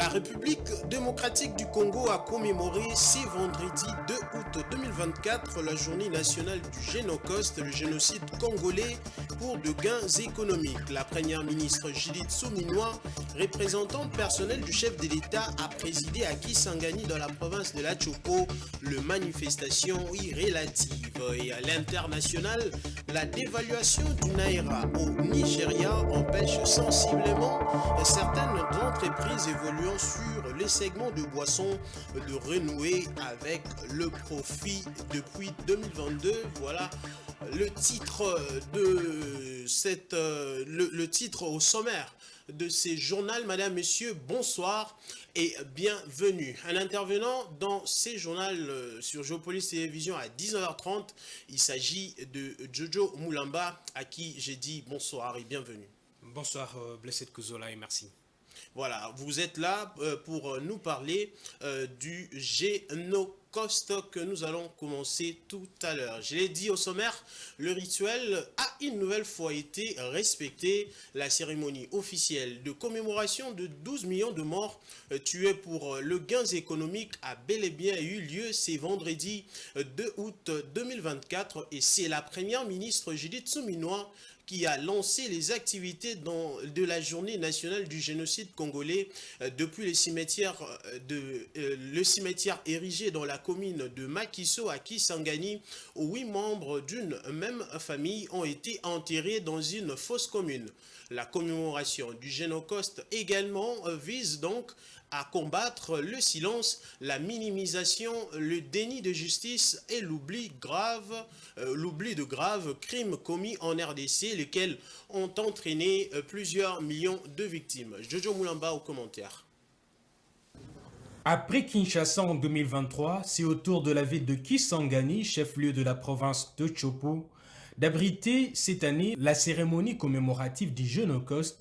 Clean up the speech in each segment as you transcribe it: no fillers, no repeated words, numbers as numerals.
La République démocratique du Congo a commémoré ce vendredi 2 août 2024 la journée nationale du Génocide, le génocide congolais, pour de gains économiques. La première ministre Judith Suminwa, représentante personnelle du chef de l'État, a présidé à Kisangani dans la province de la Chopo le manifestation relative. Et à l'international, la dévaluation du Naira au Nigeria empêche sensiblement certaines entreprises évoluant sur les segments de boissons de renouer avec le profit depuis 2022. Voilà le titre de le titre au sommaire de ces journaux. Madame, messieurs, bonsoir et bienvenue. Un intervenant dans ces journaux sur Géopolis Télévision à 19h30, il s'agit de Jojo Moulamba, à qui j'ai dit bonsoir et bienvenue. Bonsoir Blessed Kuzola et merci. Voilà, vous êtes là pour nous parler du Génocide que nous allons commencer tout à l'heure. Je l'ai dit au sommaire, le rituel a une nouvelle fois été respecté. La cérémonie officielle de commémoration de 12 millions de morts tués pour le gain économique a bel et bien eu lieu ce vendredi 2 août 2024 et c'est la première ministre Judith Suminwa qui a lancé les activités de la journée nationale du génocide congolais depuis le cimetière érigé dans la commune de Makiso à Kisangani, où 8 membres d'une même famille ont été enterrés dans une fosse commune. La commémoration du génocide également vise donc à combattre le silence, la minimisation, le déni de justice et l'oubli de graves crimes commis en RDC, lesquels ont entraîné plusieurs millions de victimes. Jojo Moulamba au commentaire. Après Kinshasa en 2023, c'est au tour de la ville de Kisangani, chef-lieu de la province de Chopo, d'abriter cette année la cérémonie commémorative du Génocide,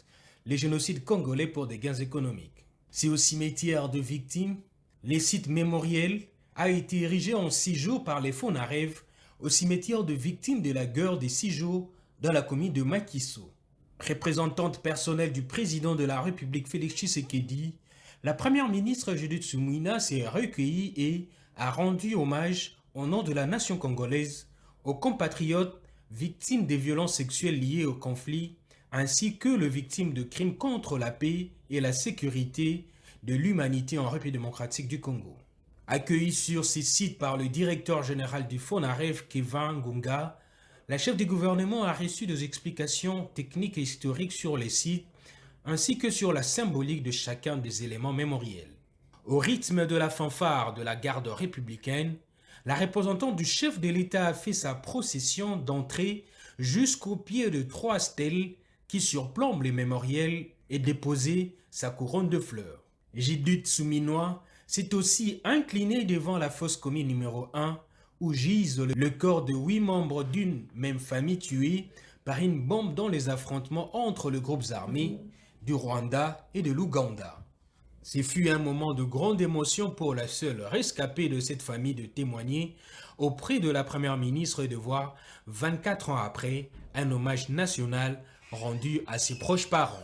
les génocides congolais pour des gains économiques. C'est au cimetière de victimes, les sites mémoriels a été érigé en 6 jours par les Fonarev au cimetière de victimes de la guerre des 6 jours dans la commune de Makiso. Représentante personnelle du président de la République Félix Tshisekedi, la première ministre Judith Suminwa s'est recueillie et a rendu hommage au nom de la nation congolaise aux compatriotes victimes des violences sexuelles liées au conflit ainsi que les victimes de crimes contre la paix et la sécurité de l'humanité en République démocratique du Congo. Accueillie sur ces sites par le directeur général du Fonarev, Kevin Ngunga, la chef du gouvernement a reçu des explications techniques et historiques sur les sites, ainsi que sur la symbolique de chacun des éléments mémoriels. Au rythme de la fanfare de la garde républicaine, la représentante du chef de l'État a fait sa procession d'entrée jusqu'au pied de 3 stèles qui surplombent les mémoriels et déposé sa couronne de fleurs. Judith Suminwa s'est aussi incliné devant la fosse commune numéro 1 où gisent le corps de 8 membres d'une même famille tués par une bombe dans les affrontements entre les groupes armés du Rwanda et de l'Ouganda. Ce fut un moment de grande émotion pour la seule rescapée de cette famille de témoigner auprès de la première ministre et de voir 24 ans après un hommage national rendu à ses proches parents.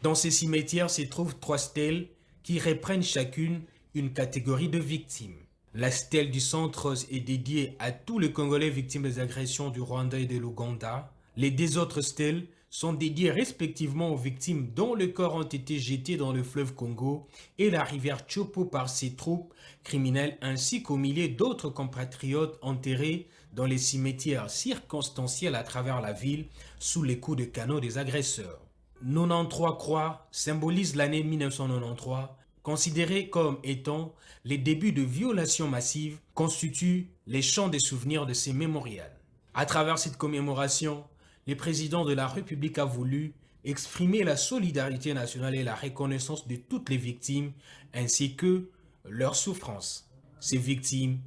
Dans ces cimetières se trouvent 3 stèles qui reprennent chacune une catégorie de victimes. La stèle du centre est dédiée à tous les Congolais victimes des agressions du Rwanda et de l'Ouganda. Les 2 autres stèles sont dédiées respectivement aux victimes dont les corps ont été jetés dans le fleuve Congo et la rivière Chopo par ces troupes criminelles ainsi qu'aux milliers d'autres compatriotes enterrés dans les cimetières circonstanciels à travers la ville sous les coups de canon des agresseurs. 93 croix symbolisent l'année 1993, considérée comme étant les débuts de violations massives, constituent les champs des souvenirs de ces mémorials. À travers cette commémoration, le président de la République a voulu exprimer la solidarité nationale et la reconnaissance de toutes les victimes ainsi que leur souffrance. Ces victimes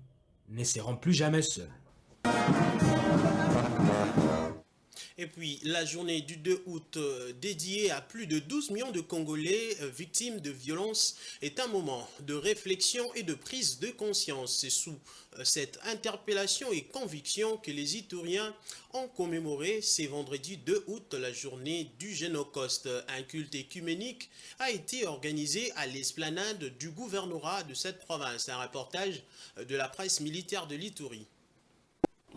ne seront plus jamais seules. Et puis, la journée du 2 août dédiée à plus de 12 millions de Congolais victimes de violences est un moment de réflexion et de prise de conscience. C'est sous cette interpellation et conviction que les Ituriens ont commémoré ce vendredi 2 août la journée du Génocoste. Un culte écuménique a été organisé à l'esplanade du gouvernorat de cette province. Un reportage de la presse militaire de l'Ituri.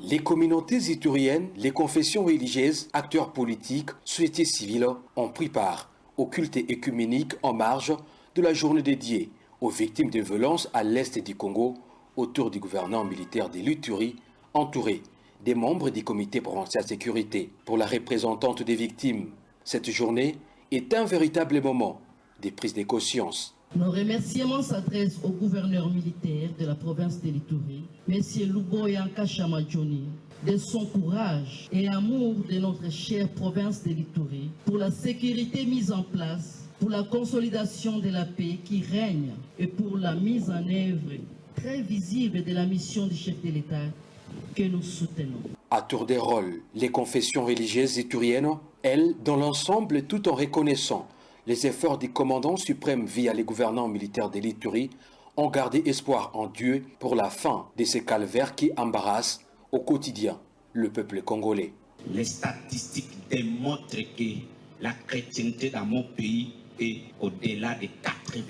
Les communautés ituriennes, les confessions religieuses, acteurs politiques, sociétés civiles ont pris part au culte écuménique en marge de la journée dédiée aux victimes de violences à l'est du Congo autour du gouvernement militaire de l'Ituri, entouré des membres du comité provincial sécurité. Pour la représentante des victimes, cette journée est un véritable moment de prise de conscience. Nos remerciements s'adressent au gouverneur militaire de la province de l'Ituri, M. Luboya Kashamadjoni, de son courage et amour de notre chère province de l'Ituri, pour la sécurité mise en place, pour la consolidation de la paix qui règne et pour la mise en œuvre très visible de la mission du chef de l'État que nous soutenons. À tour de rôle, les confessions religieuses ituriennes, elles, dans l'ensemble, tout en reconnaissant les efforts du commandant suprême via les gouvernants militaires de l'Ituri, ont gardé espoir en Dieu pour la fin de ces calvaires qui embarrassent au quotidien le peuple congolais. Les statistiques démontrent que la chrétienté dans mon pays est au-delà de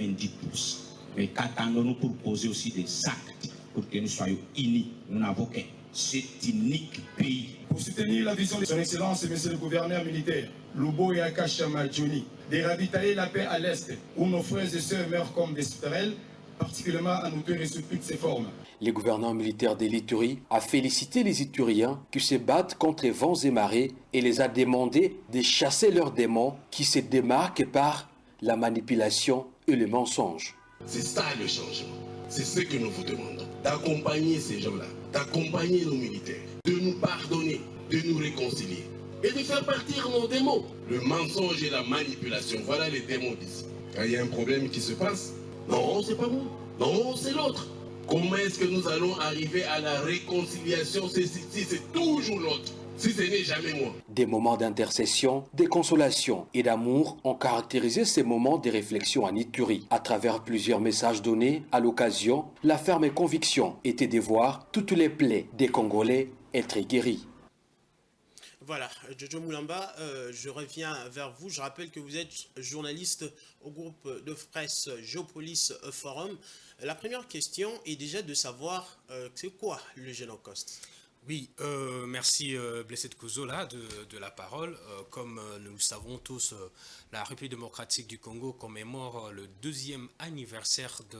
90%. Mais qu'attendons-nous pour poser aussi des actes pour que nous soyons unis? Nous n'avons qu'un cet unique pays. Pour soutenir la vision de son Excellence, Monsieur le gouverneur militaire, Luboya Kashamadjoni, de ravitailler la paix à l'Est, où nos frères et sœurs meurent comme des sauterelles, particulièrement à nous tenir sous toutes ses formes. Le gouverneur militaire de l'Ituri a félicité les Ituriens qui se battent contre les vents et marées et les a demandé de chasser leurs démons qui se démarquent par la manipulation et le mensonge. C'est ça le changement. C'est ce que nous vous demandons. D'accompagner ces gens-là, d'accompagner nos militaires, de nous pardonner, de nous réconcilier et de faire partir nos démons. Le mensonge et la manipulation, voilà les démons d'ici. Quand il y a un problème qui se passe, non, c'est pas moi, non, c'est l'autre. Comment est-ce que nous allons arriver à la réconciliation si c'est toujours l'autre? Si ce n'est jamais moi. Des moments d'intercession, de consolation et d'amour ont caractérisé ces moments de réflexion en Ituri. À travers plusieurs messages donnés à l'occasion, la ferme conviction était de voir toutes les plaies des Congolais être guéries. Voilà, Jojo Moulamba, je reviens vers vous. Je rappelle que vous êtes journaliste au groupe de presse Géopolis Forum. La première question est déjà de savoir c'est quoi le Génocoste? Oui, merci Blessed Kuzola de la parole. Comme nous le savons tous, la République démocratique du Congo commémore le 2e anniversaire de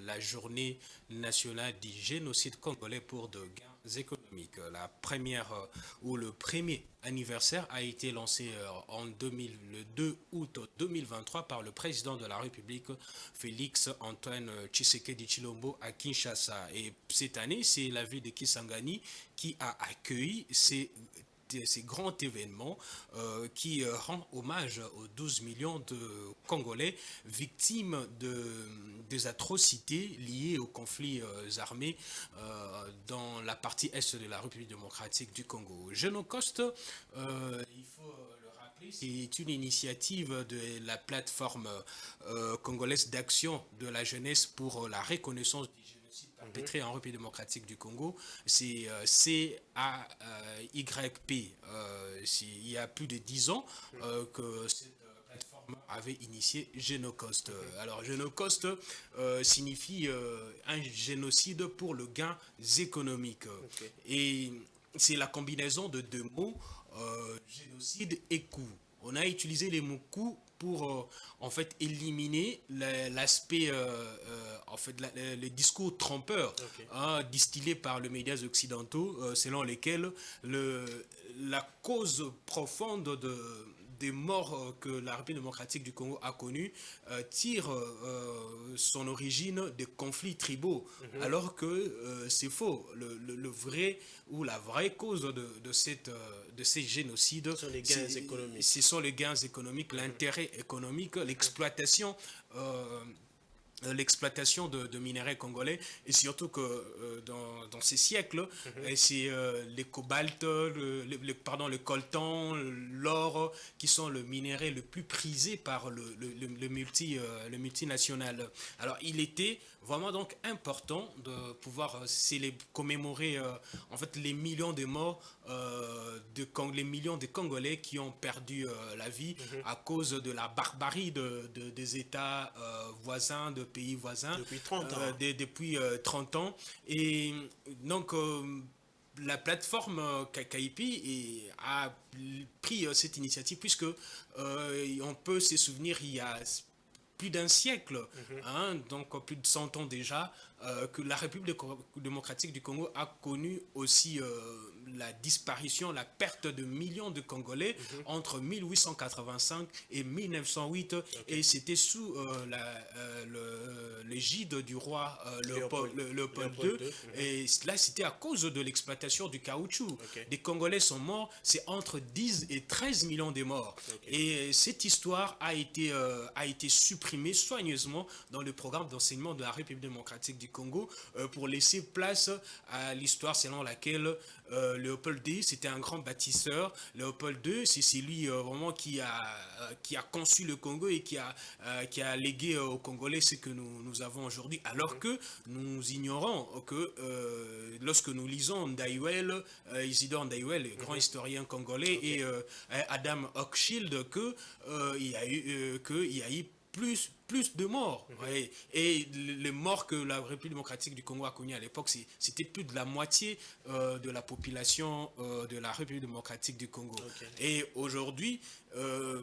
la journée nationale du génocide congolais pour de gains économiques. La première ou le premier anniversaire a été lancé le 2 août 2023 par le président de la République, Félix Antoine Tshisekedi Tshilombo à Kinshasa. Et cette année, c'est la ville de Kisangani qui a accueilli ces grands événements qui rend hommage aux 12 millions de Congolais victimes des atrocités liées aux conflits armés dans la partie est de la République démocratique du Congo. Génocoste, il faut le rappeler, c'est une initiative de la plateforme congolaise d'action de la jeunesse pour la reconnaissance du génocide perpétré en République démocratique du Congo. C'est CAYP. Il y a plus de 10 ans que cette plateforme avait initié Génocoste. Alors Génocoste signifie un génocide pour le gain économique. Okay. Et c'est la combinaison de deux mots, génocide et coût. On a utilisé les mots coût pour en fait éliminer l'aspect en fait le discours trompeur, okay, distillé par les médias occidentaux selon lesquels la cause profonde des morts que la République démocratique du Congo a connues tire son origine des conflits tribaux, alors que c'est faux. Le vrai ou la vraie cause de ces génocides, ce sont les gains économiques. Ce sont les gains économiques, l'intérêt économique, l'exploitation l'exploitation de minerais congolais, et surtout que dans ces siècles, c'est les cobalt, le coltan, l'or qui sont le minerai le plus prisé par le multinational. Alors il était vraiment donc important de pouvoir commémorer en fait les millions de morts, les millions de Congolais qui ont perdu la vie à cause de la barbarie des États voisins, de pays voisins. Depuis 30 ans. Depuis 30 ans. Et donc, la plateforme Kaipi a pris cette initiative puisque on peut se souvenir, il y a plus d'un siècle, donc plus de 100 ans déjà, que la République démocratique du Congo a connu aussi la disparition, la perte de millions de Congolais entre 1885 et 1908, et c'était sous l'égide du roi Léopold II, et là c'était à cause de l'exploitation du caoutchouc. Des Congolais sont morts, c'est entre 10 et 13 millions de morts. Et cette histoire a été supprimée soigneusement dans le programme d'enseignement de la République démocratique du Congo pour laisser place à l'histoire selon laquelle Léopold II, c'était un grand bâtisseur. Léopold II, c'est lui vraiment qui a conçu le Congo et qui a légué aux Congolais ce que nous avons aujourd'hui. Alors que nous ignorons que lorsque nous lisons Ndaiwel, Isidore Ndaiwel, le grand historien congolais, et Adam Hochschild, qu'il y a eu plus de morts. Et les morts que la République démocratique du Congo a connues à l'époque, c'était plus de la moitié de la population de la République démocratique du Congo. Et aujourd'hui, la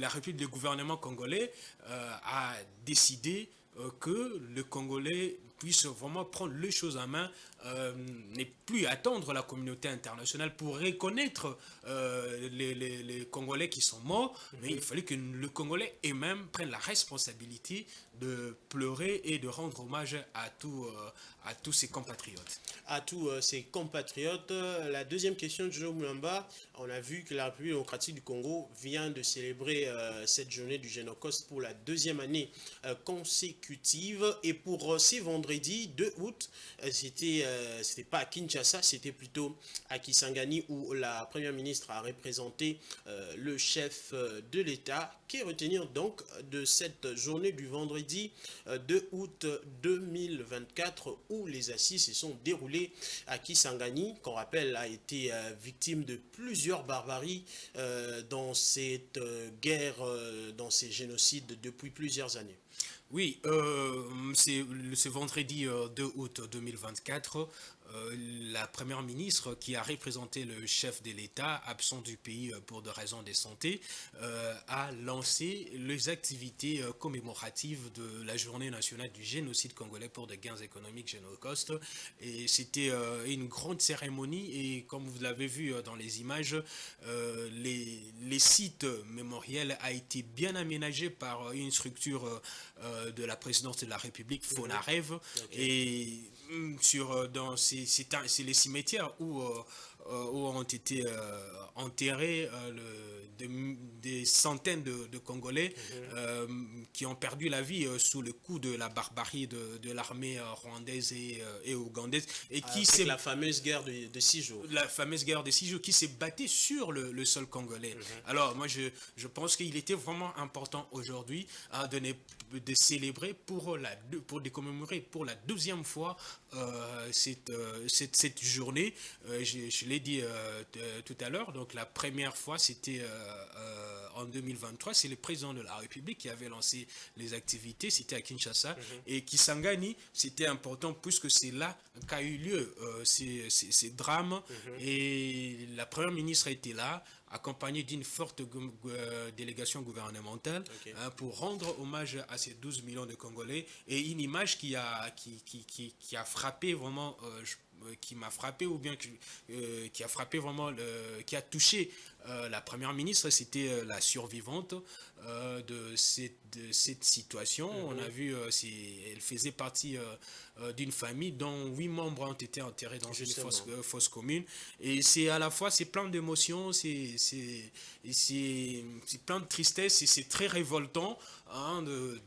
République, le gouvernement congolais a décidé que le Congolais puisse vraiment prendre les choses en main, ne plus attendre la communauté internationale pour reconnaître les Congolais qui sont morts, mais il fallait que le Congolais eux-mêmes prennent la responsabilité de pleurer et de rendre hommage à tous ses compatriotes. À tous ses compatriotes. La deuxième question de Joe Mulamba, on a vu que la République démocratique du Congo vient de célébrer cette journée du Génocide pour la deuxième année consécutive, et pour ce vendredi 2 août, c'était pas à Kinshasa, c'était plutôt à Kisangani, où la première ministre a représenté le chef de l'État. Qu'est retenir donc de cette journée du vendredi 2 août 2024, où les assises se sont déroulées à Kisangani, qu'on rappelle a été victime de plusieurs barbaries dans cette guerre, dans ces génocides depuis plusieurs années. Oui, c'est ce vendredi 2 août 2024, la première ministre qui a représenté le chef de l'État absent du pays pour des raisons de santé a lancé les activités commémoratives de la journée nationale du génocide congolais pour des gains économiques Génocost. Et c'était une grande cérémonie, et comme vous l'avez vu dans les images, les sites mémoriels a été bien aménagés par une structure de la présidence de la République, Fonarev, et c'est les cimetières où ont été enterrés des centaines de Congolais qui ont perdu la vie sous le coup de la barbarie de l'armée rwandaise et ougandaise, et qui c'est la fameuse guerre de 6 jours. La fameuse guerre de 6 jours qui s'est battue sur le sol congolais. Alors moi je pense qu'il était vraiment important aujourd'hui de célébrer pour commémorer pour la 12e fois cette journée. Je l'ai dit tout à l'heure, donc la première fois c'était en 2023, c'est le président de la République qui avait lancé les activités, c'était à Kinshasa, et Kisangani, c'était important puisque c'est là qu'a eu lieu ces drames, et la première ministre a été là, accompagnée d'une forte délégation gouvernementale, pour rendre hommage à ces 12 millions de Congolais, et une image qui a frappé vraiment, qui m'a frappé, ou bien qui a frappé vraiment, qui a touché la première ministre, c'était la survivante de cette situation. On a vu, elle faisait partie d'une famille dont 8 membres ont été enterrés dans une fosse commune. Et c'est à la fois, c'est plein d'émotions, c'est plein de tristesse, et c'est très révoltant hein, de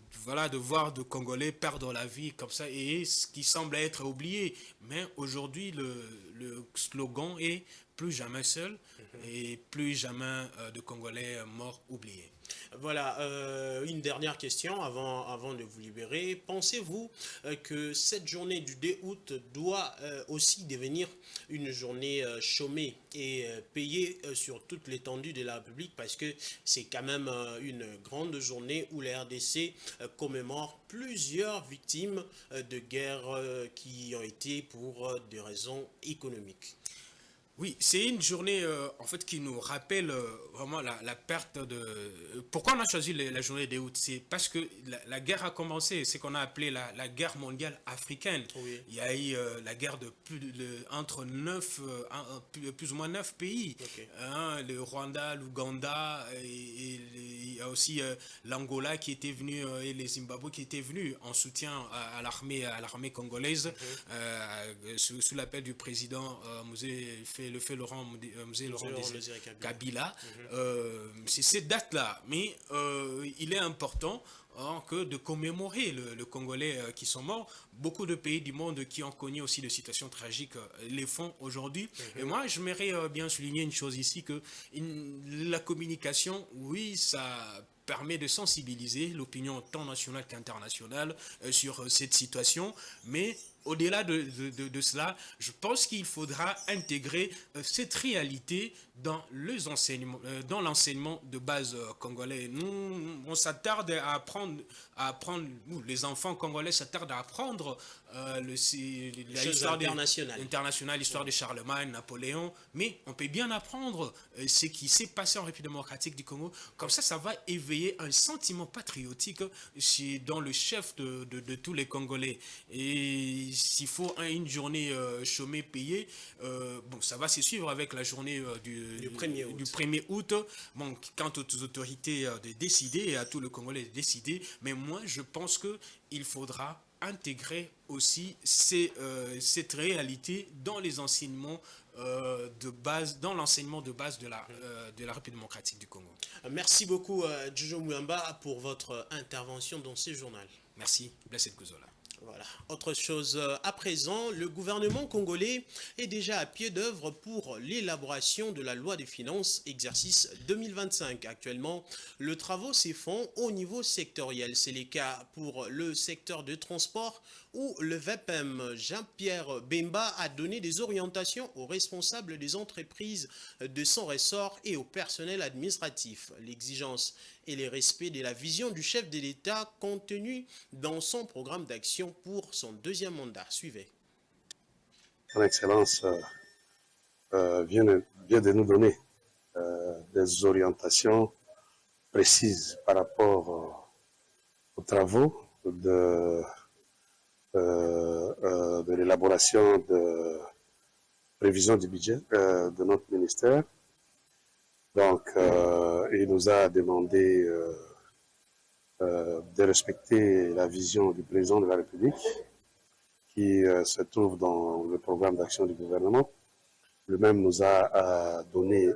voir de Congolais perdre la vie comme ça, et ce qui semble être oublié. Mais aujourd'hui, le slogan est plus jamais seul et plus jamais de Congolais morts oubliés. Voilà, une dernière question avant de vous libérer. Pensez-vous que cette journée du 2 août doit aussi devenir une journée chômée et payée sur toute l'étendue de la République, parce que c'est quand même une grande journée où la RDC commémore plusieurs victimes de guerre qui ont été pour des raisons économiques? Oui, c'est une journée en fait qui nous rappelle vraiment la perte de... Pourquoi on a choisi la journée des août? C'est parce que la guerre a commencé, c'est qu'on a appelé la guerre mondiale africaine. Oui. Il y a eu la guerre entre plus ou moins 9 pays. Okay. Hein, le Rwanda, l'Ouganda, et il y a aussi l'Angola qui était venu, et les Zimbabwe qui étaient venus en soutien à l'armée congolaise, sous l'appel du président Laurent Kabila. C'est cette date-là. Mais il est important que de commémorer le Congolais qui sont morts. Beaucoup de pays du monde qui ont connu aussi des situations tragiques les font aujourd'hui. Et moi, j'aimerais bien souligner une chose ici, que la communication, oui, ça permet de sensibiliser l'opinion tant nationale qu'internationale sur cette situation, mais au-delà de cela, je pense qu'il faudra intégrer cette réalité dans l'enseignement de base congolais. Nous, on s'attarde à apprendre, les enfants congolais s'attardent à apprendre l'histoire internationale, l'histoire de Charlemagne, Napoléon, mais on peut bien apprendre ce qui s'est passé en République démocratique du Congo. Comme ça va éveiller un sentiment patriotique dans le chef de tous les Congolais. Et s'il faut une journée chômée payée, bon, ça va se suivre avec la journée du 1er août. Bon, quant aux autorités de décider, et à tout le Congolais de décider, mais moi je pense qu'il faudra intégrer aussi cette réalité dans les enseignements de base, dans l'enseignement de base de la République démocratique du Congo. Merci beaucoup Jojo Muyamba pour votre intervention dans ce journal. Merci, Blessed Gozola. Voilà. Autre chose à présent, le gouvernement congolais est déjà à pied d'œuvre pour l'élaboration de la loi des finances exercice 2025. Actuellement, le travaux s'y font au niveau sectoriel. C'est le cas pour le secteur de transport où le VEPEM Jean-Pierre Bemba a donné des orientations aux responsables des entreprises de son ressort et au personnel administratif. L'exigence et le respect de la vision du chef de l'État contenu dans son programme d'action pour son deuxième mandat. Suivez. Son Excellence vient de nous donner des orientations précises par rapport aux travaux de l'élaboration de prévision du budget de notre ministère. Donc, il nous a demandé de respecter la vision du président de la République qui se trouve dans le programme d'action du gouvernement. Lui-même nous a donné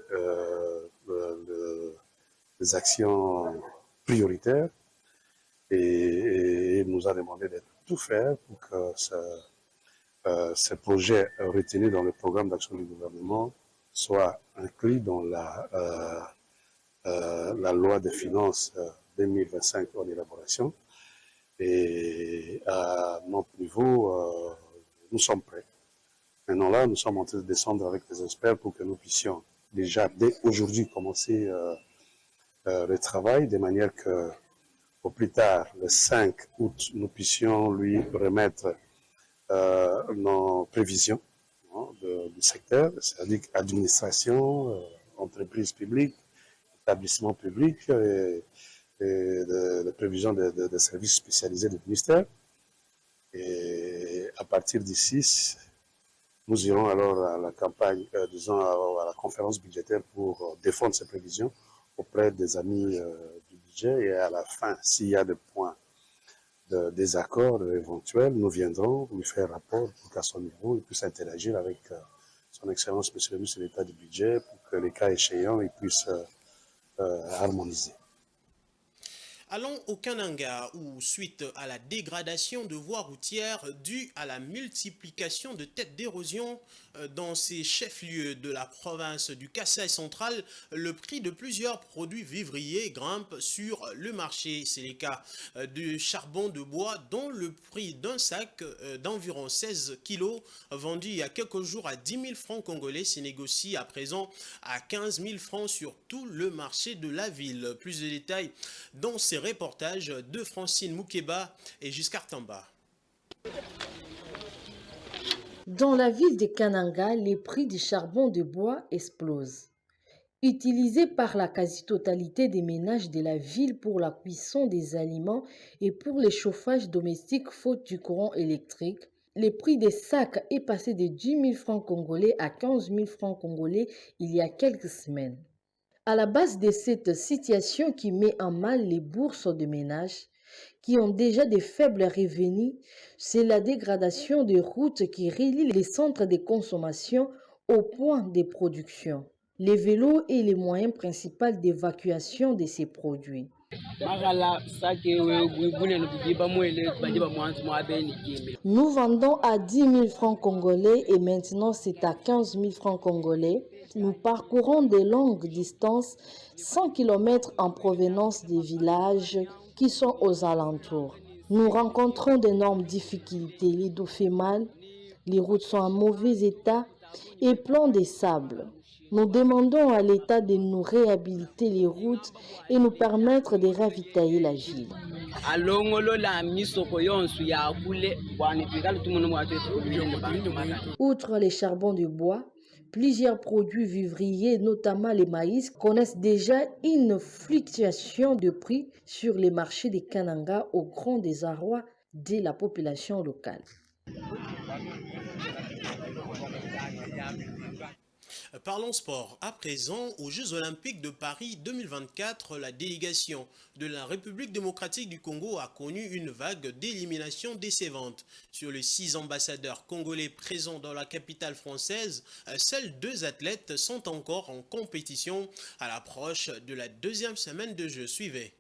des actions prioritaires et il nous a demandé de tout faire pour que ce projet retenu dans le programme d'action du gouvernement soit inclus dans la loi de finances 2025 en élaboration. Et à notre niveau, nous sommes prêts. Maintenant là, nous sommes en train de descendre avec les experts pour que nous puissions déjà dès aujourd'hui commencer le travail, de manière que au plus tard, le 5 août, nous puissions lui remettre nos prévisions du secteur, c'est-à-dire administration, entreprise publique, établissement public et de prévision de services spécialisés du ministère. Et à partir du 6, Nous irons alors à la campagne, disons à la conférence budgétaire pour défendre ces prévisions auprès des amis du budget, et à la fin, s'il y a des points de désaccord éventuels, nous viendrons lui faire rapport pour qu'à son niveau, il puisse interagir avec son Excellence, Monsieur le ministre de l'État du budget, pour que les cas échéants, ils puissent harmoniser. Allons au Kananga où, suite à la dégradation de voies routières due à la multiplication de têtes d'érosion dans ces chefs-lieux de la province du Kasaï central, le prix de plusieurs produits vivriers grimpe sur le marché. C'est le cas du charbon de bois dont le prix d'un sac d'environ 16 kilos vendu il y a quelques jours à 10 000 francs congolais se négocie à présent à 15 000 francs sur tout le marché de la ville. Plus de détails dans ces reportages de Francine Moukeba et Giscard Tamba. Dans la ville de Kananga, les prix du charbon de bois explosent. Utilisé par la quasi-totalité des ménages de la ville pour la cuisson des aliments et pour le chauffage domestique faute du courant électrique, le prix des sacs est passé de 10 000 francs congolais à 15 000 francs congolais il y a quelques semaines. À la base de cette situation qui met en mal les bourses de ménages, qui ont déjà de faibles revenus, c'est la dégradation des routes qui relient les centres de consommation au point de production. Les vélos est le moyen principal d'évacuation de ces produits. Nous vendons à 10 000 francs congolais et maintenant c'est à 15 000 francs congolais. Nous parcourons de longues distances, 100 km en provenance des villages qui sont aux alentours. Nous rencontrons d'énormes difficultés. Les dos fait mal, les routes sont en mauvais état et plein de sable. Nous demandons à l'État de nous réhabiliter les routes et nous permettre de ravitailler la ville. Outre les charbons de bois, plusieurs produits vivriers, notamment les maïs, connaissent déjà une fluctuation de prix sur les marchés de Kananga au grand désarroi de la population locale. Parlons sport. À présent, aux Jeux Olympiques de Paris 2024, la délégation de la République démocratique du Congo a connu une vague d'élimination décevante. Sur les 6 ambassadeurs congolais présents dans la capitale française, seuls 2 athlètes sont encore en compétition à l'approche de la 2e semaine de Jeux. Suivez.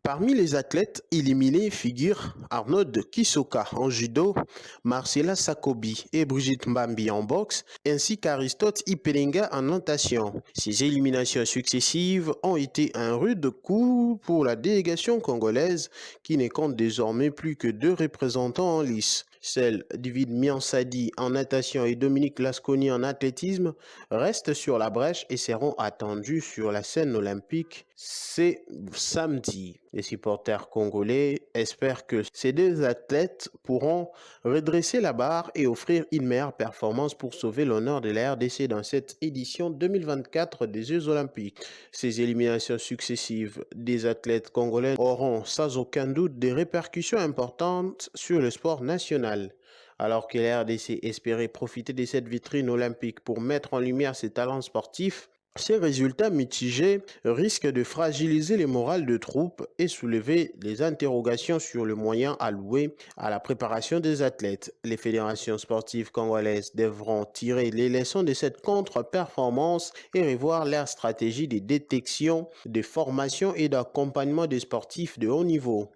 Parmi les athlètes éliminés figurent Arnaud Kisoka en judo, Marcela Sakobi et Brigitte Mbambi en boxe, ainsi qu'Aristote Ipelenga en natation. Ces éliminations successives ont été un rude coup pour la délégation congolaise qui ne compte désormais plus que 2 représentants en lice. Celles David Miansadi en natation et Dominique Lasconi en athlétisme restent sur la brèche et seront attendus sur la scène olympique ce samedi. Les supporters congolais espèrent que ces 2 athlètes pourront redresser la barre et offrir une meilleure performance pour sauver l'honneur de la RDC dans cette édition 2024 des Jeux Olympiques. Ces éliminations successives des athlètes congolais auront sans aucun doute des répercussions importantes sur le sport national. Alors que la RDC espérait profiter de cette vitrine olympique pour mettre en lumière ses talents sportifs, ces résultats mitigés risquent de fragiliser les morales de troupes et soulever des interrogations sur le moyen alloué à la préparation des athlètes. Les fédérations sportives congolaises devront tirer les leçons de cette contre-performance et revoir leur stratégie de détection, de formation et d'accompagnement des sportifs de haut niveau.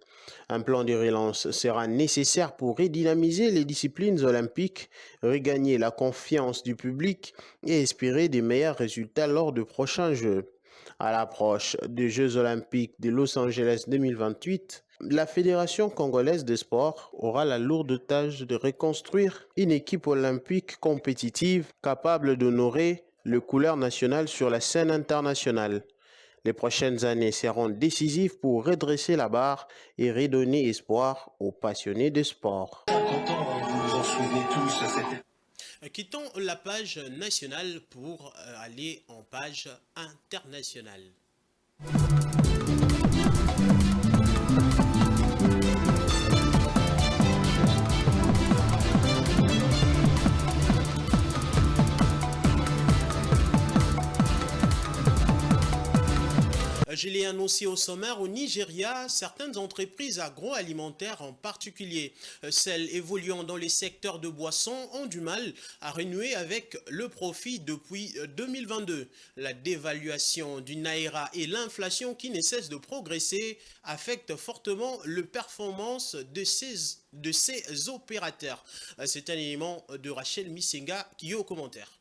Un plan de relance sera nécessaire pour redynamiser les disciplines olympiques, regagner la confiance du public et espérer de meilleurs résultats lors de prochains Jeux. À l'approche des Jeux Olympiques de Los Angeles 2028, la Fédération congolaise des sports aura la lourde tâche de reconstruire une équipe olympique compétitive capable d'honorer le couleur nationale sur la scène internationale. Les prochaines années seront décisives pour redresser la barre et redonner espoir aux passionnés de sport. Quittons la page nationale pour aller en page internationale. Je l'ai annoncé au sommaire, au Nigeria, certaines entreprises agroalimentaires, en particulier celles évoluant dans les secteurs de boissons, ont du mal à renouer avec le profit depuis 2022. La dévaluation du naira et l'inflation qui ne cesse de progresser affectent fortement les performances de ces opérateurs. C'est un élément de Rachel Misenga qui est au commentaire.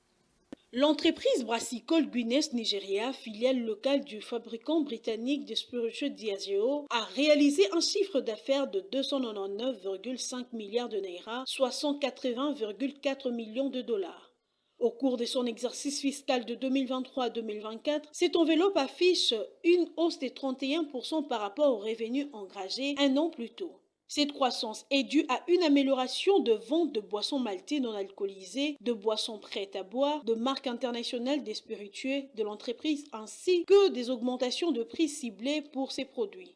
L'entreprise brassicole Guinness Nigeria, filiale locale du fabricant britannique de spiritueux Diageo, a réalisé un chiffre d'affaires de 299,5 milliards de naira, soit 180,4 millions de dollars. Au cours de son exercice fiscal de 2023-2024, cette enveloppe affiche une hausse de 31% par rapport aux revenus engagés un an plus tôt. Cette croissance est due à une amélioration de vente de boissons maltées non alcoolisées, de boissons prêtes à boire, de marques internationales des spiritueux de l'entreprise ainsi que des augmentations de prix ciblés pour ces produits.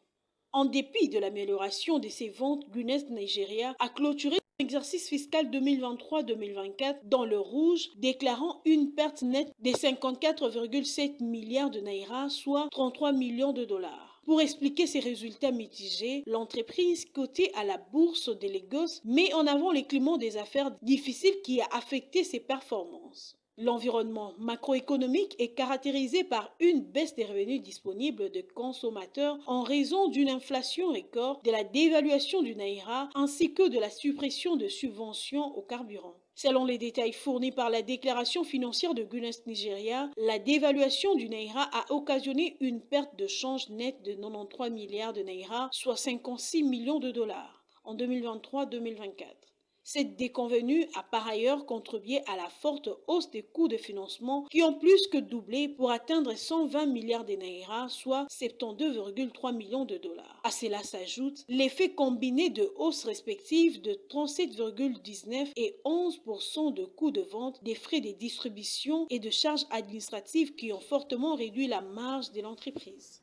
En dépit de l'amélioration de ces ventes, Guinness Nigeria a clôturé l'exercice fiscal 2023-2024 dans le rouge, déclarant une perte nette de 54,7 milliards de naira, soit 33 millions de dollars. Pour expliquer ces résultats mitigés, l'entreprise cotée à la bourse de Lagos met en avant les climats des affaires difficiles qui a affecté ses performances. L'environnement macroéconomique est caractérisé par une baisse des revenus disponibles de consommateurs en raison d'une inflation record, de la dévaluation du naira ainsi que de la suppression de subventions aux carburants. Selon les détails fournis par la déclaration financière de Guinness Nigeria, la dévaluation du naira a occasionné une perte de change nette de 93 milliards de naira, soit 56 millions de dollars, en 2023-2024. Cette déconvenue a par ailleurs contribué à la forte hausse des coûts de financement qui ont plus que doublé pour atteindre 120 milliards de naira, soit 72,3 millions de dollars. À cela s'ajoute l'effet combiné de hausses respectives de 37,19 et 11% de coûts de vente, des frais de distribution et de charges administratives qui ont fortement réduit la marge de l'entreprise.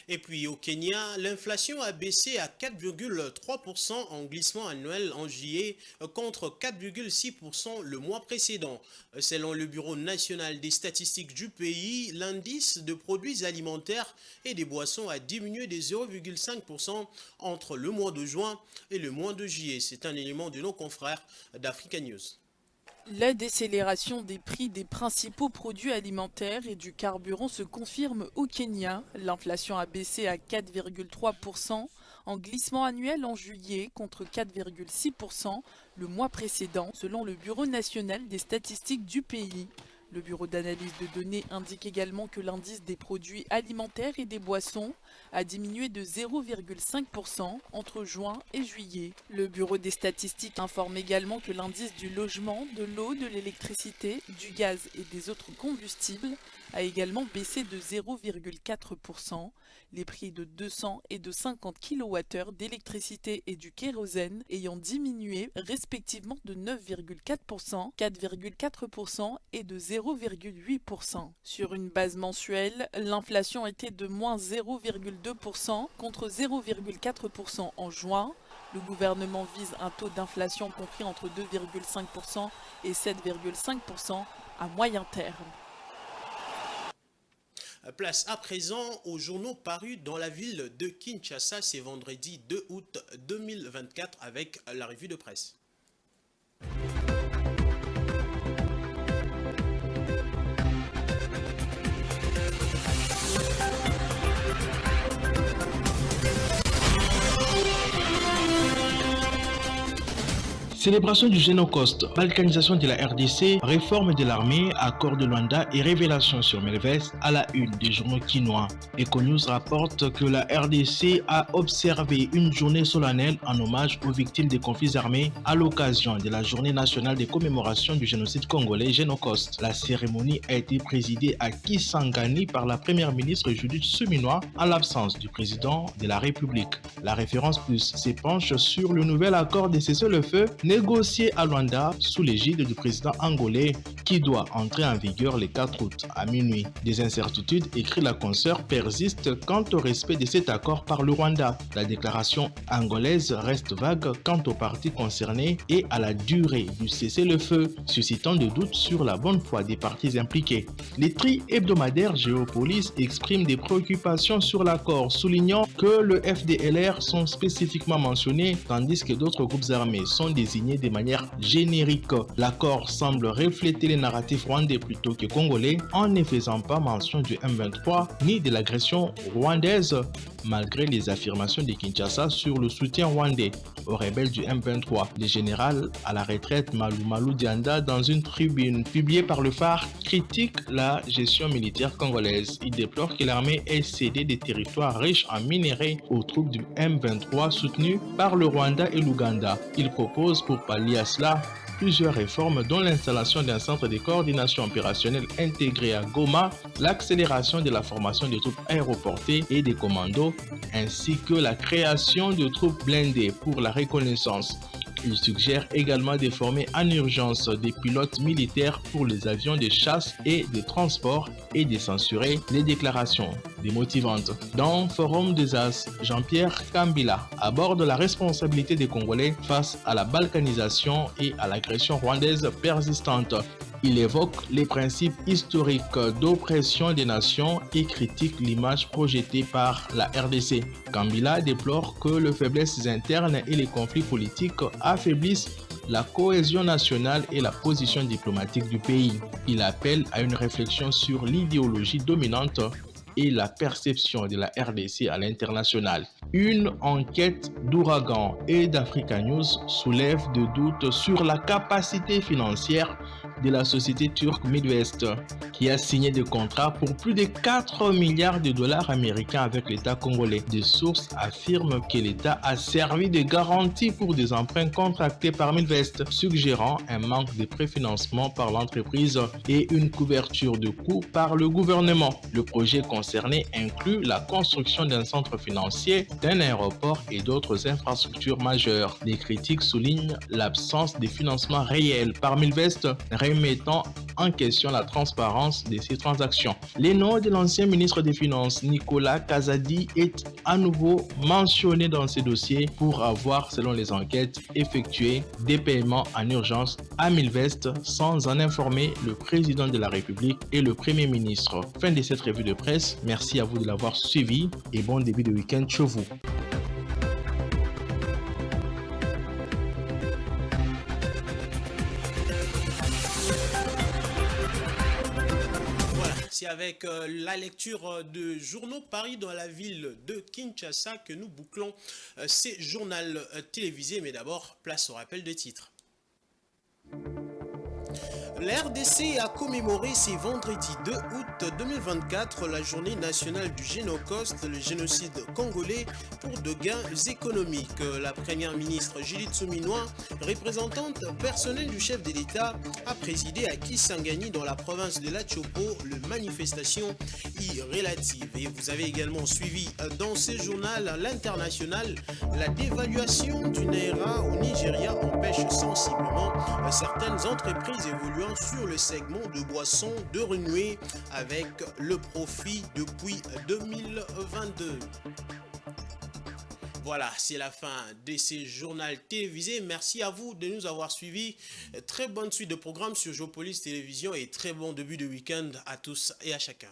Et puis au Kenya, l'inflation a baissé à 4,3% en glissement annuel en juillet contre 4,6% le mois précédent. Selon le Bureau national des statistiques du pays, l'indice de produits alimentaires et des boissons a diminué de 0,5% entre le mois de juin et le mois de juillet. C'est un élément de nos confrères d'Africa News. La décélération des prix des principaux produits alimentaires et du carburant se confirme au Kenya. L'inflation a baissé à 4,3% en glissement annuel en juillet contre 4,6% le mois précédent, selon le Bureau national des statistiques du pays. Le bureau d'analyse de données indique également que l'indice des produits alimentaires et des boissons a diminué de 0,5% entre juin et juillet. Le bureau des statistiques informe également que l'indice du logement, de l'eau, de l'électricité, du gaz et des autres combustibles a également baissé de 0,4%. Les prix de 200 et de 50 kWh d'électricité et du kérosène ayant diminué respectivement de 9,4%, 4,4% et de 0,8%. Sur une base mensuelle, l'inflation était de moins 0,2% contre 0,4% en juin. Le gouvernement vise un taux d'inflation compris entre 2,5% et 7,5% à moyen terme. Place à présent aux journaux parus dans la ville de Kinshasa, c'est vendredi 2 août 2024 avec la revue de presse. Célébration du Génocost, balkanisation de la RDC, réforme de l'armée, accord de Luanda et révélation sur Melvès à la une des journaux quinois. Econews rapporte que la RDC a observé une journée solennelle en hommage aux victimes des conflits armés à l'occasion de la journée nationale de commémoration du génocide congolais Génocost. La cérémonie a été présidée à Kisangani par la première ministre Judith Suminwa en l'absence du président de la République. La référence plus s'épanche sur le nouvel accord de cessez-le-feu né négocié à Luanda sous l'égide du président angolais qui doit entrer en vigueur le 4 août à minuit. Des incertitudes, écrit la consoeur, persistent quant au respect de cet accord par le Rwanda. La déclaration angolaise reste vague quant aux parties concernées et à la durée du cessez-le-feu, suscitant des doutes sur la bonne foi des parties impliquées. Les tri hebdomadaires Géopolis expriment des préoccupations sur l'accord, soulignant que le FDLR sont spécifiquement mentionnés tandis que d'autres groupes armés sont désignés de manière générique. L'accord semble refléter les narratifs rwandais plutôt que congolais en ne faisant pas mention du M23 ni de l'agression rwandaise, malgré les affirmations de Kinshasa sur le soutien rwandais aux rebelles du M23. Le général à la retraite Malou Dianda, dans une tribune publiée par le Phare, critique la gestion militaire congolaise. Il déplore que l'armée ait cédé des territoires riches en minerais aux troupes du M23 soutenues par le Rwanda et l'Ouganda. Il propose pour pallier à cela plusieurs réformes dont l'installation d'un centre de coordination opérationnelle intégré à Goma, l'accélération de la formation des troupes aéroportées et des commandos, ainsi que la création de troupes blindées pour la reconnaissance. Il suggère également de former en urgence des pilotes militaires pour les avions de chasse et de transport et de censurer les déclarations démotivantes. Dans Forum des As, Jean-Pierre Kambila aborde la responsabilité des Congolais face à la balkanisation et à l'agression rwandaise persistante. Il évoque les principes historiques d'oppression des nations et critique l'image projetée par la RDC. Kambila déplore que les faiblesses internes et les conflits politiques affaiblissent la cohésion nationale et la position diplomatique du pays. Il appelle à une réflexion sur l'idéologie dominante et la perception de la RDC à l'international. Une enquête d'Ouragan et d'Africa News soulève des doutes sur la capacité financière de la société turque Midwest, qui a signé des contrats pour plus de 4 milliards de dollars américains avec l'État congolais. Des sources affirment que l'État a servi de garantie pour des emprunts contractés par Midwest, suggérant un manque de préfinancement par l'entreprise et une couverture de coûts par le gouvernement. Le projet concerné inclut la construction d'un centre financier, d'un aéroport et d'autres infrastructures majeures. Les critiques soulignent l'absence de financement réel par Midwest, remettant en question la transparence de ces transactions. Les noms de l'ancien ministre des Finances Nicolas Kazadi est à nouveau mentionné dans ces dossiers pour avoir, selon les enquêtes, effectué des paiements en urgence à Midwest sans en informer le président de la République et le Premier ministre. Fin de cette revue de presse. Merci à vous de l'avoir suivi et bon début de week-end chez vous. C'est avec la lecture de journaux paris dans la ville de Kinshasa que nous bouclons ces journaux télévisés. Mais d'abord, place au rappel des titres. La RDC a commémoré ce vendredi 2 août 2024 la journée nationale du Génocoste, le génocide congolais, pour de gains économiques. La première ministre Judith Suminwa, représentante personnelle du chef de l'État, a présidé à Kisangani dans la province de l'Atchopo le manifestation relative. Et vous avez également suivi dans ce journal l'international, la dévaluation du Naira au Nigeria empêche sensiblement certaines entreprises évoluant sur le segment de boissons de renouer avec le profit depuis 2022. Voilà, c'est la fin de ces journaux télévisés. Merci à vous de nous avoir suivis. Très bonne suite de programmes sur Géopolis Télévision et très bon début de week-end à tous et à chacun.